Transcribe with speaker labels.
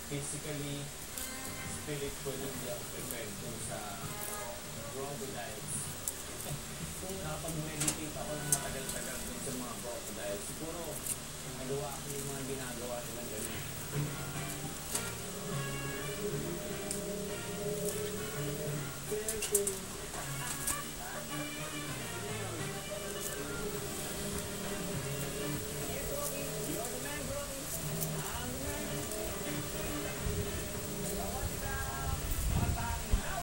Speaker 1: Physically, spiritually, hindi ako prepared dun sa crocodiles. Kung nakapag-meditate ako ng matagal-tagal dun sa mga crocodiles, siguro nagawa ko yung mga ginagawa nilang ganun.